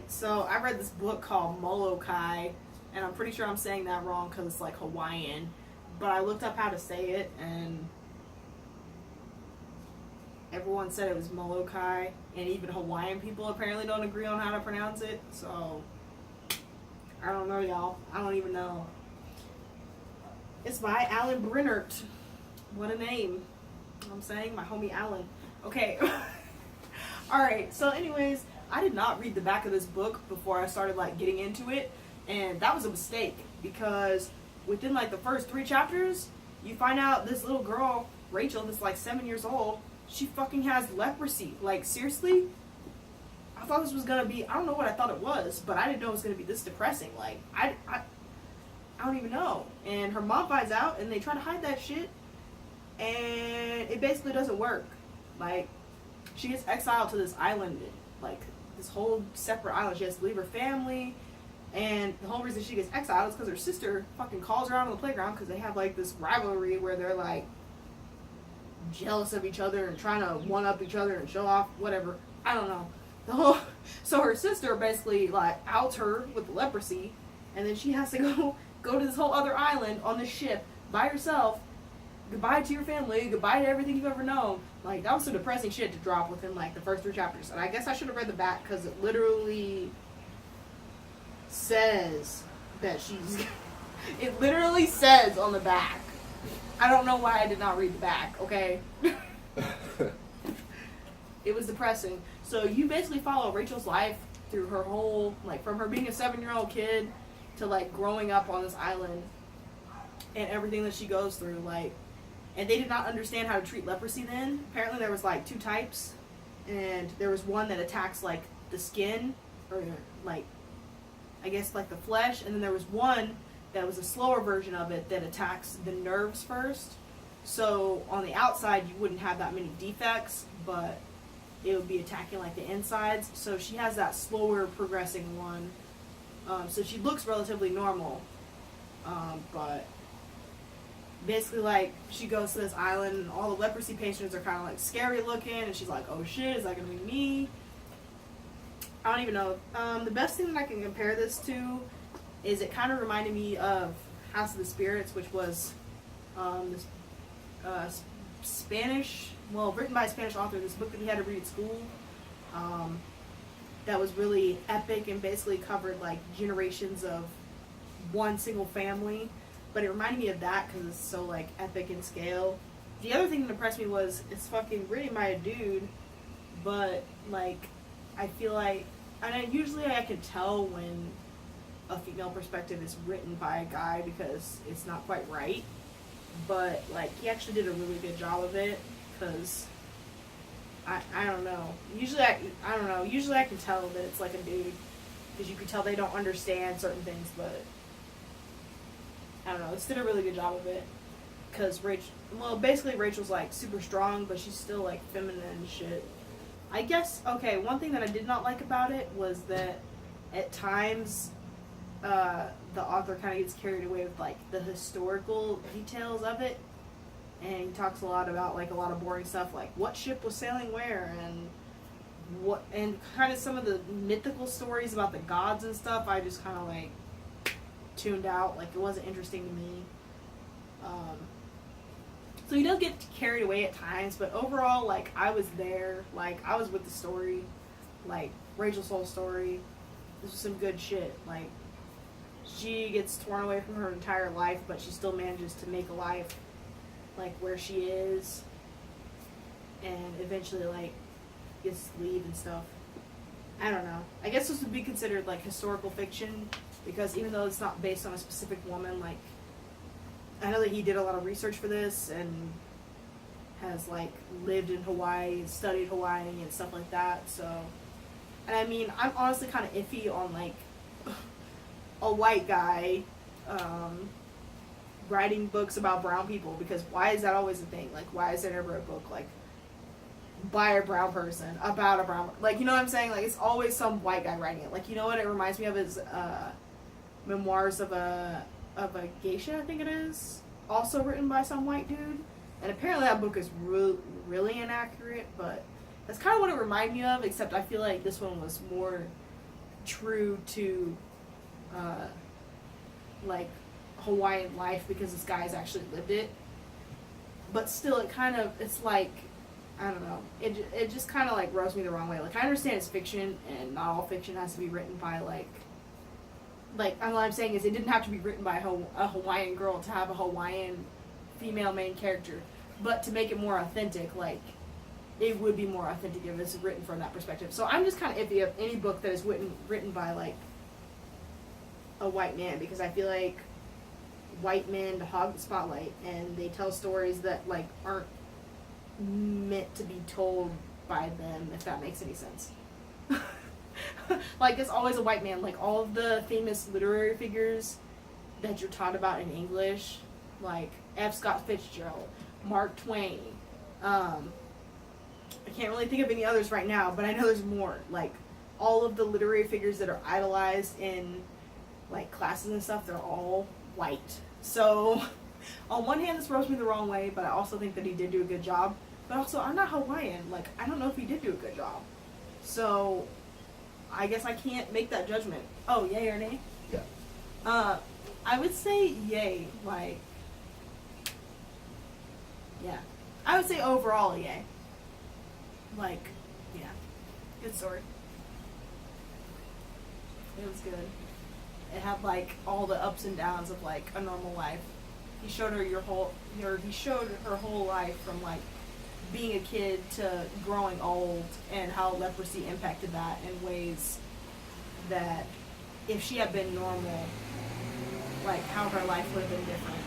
So I read this book called Moloka'i, and I'm pretty sure I'm saying that wrong because it's like Hawaiian. But I looked up how to say it, and everyone said it was Molokai, and even Hawaiian people apparently don't agree on how to pronounce it. So I don't know, y'all. I don't even know. It's by Alan Brennert. What a name. You know what I'm saying? My homie Alan. Okay. Alright, so anyways, I did not read the back of this book before I started like getting into it, and that was a mistake because within like the first 3 chapters, you find out this little girl, Rachel, that's like 7 years old, she fucking has leprosy. Like, seriously? I thought this was gonna be, I don't know what I thought it was, but I didn't know it was gonna be this depressing. Like, I don't even know. And her mom finds out, and they try to hide that shit, and it basically doesn't work. Like, she gets exiled to this island, like this whole separate island. She has to leave her family, and the whole reason she gets exiled is because her sister fucking calls her out on the playground because they have like this rivalry where they're like jealous of each other and trying to one up each other and show off whatever. I don't know. So her sister basically like outs her with the leprosy, and then she has to go to this whole other island on this ship by herself. Goodbye to your family, goodbye to everything you've ever known. Like, that was some depressing shit to drop within like the first 3 chapters. And I guess I should have read the back because it literally says that she's it literally says on the back. I don't know why I did not read the back, okay? It was depressing. So you basically follow Rachel's life through her whole, like, from her being a 7-year-old kid to like growing up on this island and everything that she goes through. Like, and they did not understand how to treat leprosy then. Apparently there was like 2 types, and there was one that attacks like the skin, or like, I guess like the flesh, and then there was one that was a slower version of it that attacks the nerves first. So on the outside you wouldn't have that many defects, but it would be attacking like the insides. So she has that slower progressing one. So she looks relatively normal, but basically, like, she goes to this island and all the leprosy patients are kind of like scary looking, and she's like, oh shit, is that gonna be me? I don't even know. The best thing that I can compare this to is it kind of reminded me of House of the Spirits, which was this Spanish, well, written by a Spanish author, this book that we had to read at school, that was really epic and basically covered like generations of one single family. But it reminded me of that because it's so like epic in scale. The other thing that impressed me was it's fucking written by a dude, but like I feel like, and usually I can tell when a female perspective is written by a guy because it's not quite right. But like he actually did a really good job of it because I don't know. Usually I don't know. Usually I can tell that it's like a dude because you can tell they don't understand certain things, but I don't know, this did a really good job of it. Because basically Rachel's like super strong, but she's still like feminine and shit. I guess, okay, one thing that I did not like about it was that at times the author kind of gets carried away with like the historical details of it. And he talks a lot about like a lot of boring stuff like what ship was sailing where and kind of some of the mythical stories about the gods and stuff. I just kind of like tuned out, like it wasn't interesting to me. So he does get carried away at times, but overall, like I was there, like I was with the story, like Rachel's whole story. This was some good shit. Like she gets torn away from her entire life, but she still manages to make a life like where she is, and eventually like gets to leave and stuff. I don't know. I guess this would be considered like historical fiction because even though it's not based on a specific woman, like I know that he did a lot of research for this and has like lived in Hawaii, studied Hawaii and stuff like that. So, and I mean, I'm honestly kind of iffy on like a white guy writing books about brown people because why is that always a thing? Like, why is there never a book like by a brown person about a brown, like, you know what I'm saying? Like, it's always some white guy writing it. Like, you know what it reminds me of is Memoirs of a Geisha, I think it is, also written by some white dude. And apparently that book is really inaccurate, but that's kind of what it reminded me of, except I feel like this one was more true to like Hawaiian life because this guy's actually lived it. But still, it's like, I don't know, it just kind of like rubs me the wrong way. Like, I understand it's fiction, and not all fiction has to be written by like what I'm saying is it didn't have to be written by a Hawaiian girl to have a Hawaiian female main character, but to make it more authentic, like, it would be more authentic if it's written from that perspective. So I'm just kind of iffy of any book that is written by like a white man, because I feel like white men hog the spotlight and they tell stories that like aren't meant to be told by them, if that makes any sense. Like, it's always a white man. Like, all of the famous literary figures that you're taught about in English, like F. Scott Fitzgerald, Mark Twain, I can't really think of any others right now, but I know there's more. Like, all of the literary figures that are idolized in like classes and stuff, they're all white. So on one hand, this rubs me the wrong way, but I also think that he did do a good job. But also, I'm not Hawaiian. Like, I don't know if he did do a good job. So I guess I can't make that judgment. Oh, yay or nay? Yeah. I would say yay. Like, yeah. I would say overall yay. Like, yeah. Good story. It was good. It had like all the ups and downs of like a normal life. He showed her he showed her whole life from like being a kid to growing old, and how leprosy impacted that in ways that if she had been normal, like how her life would have been different.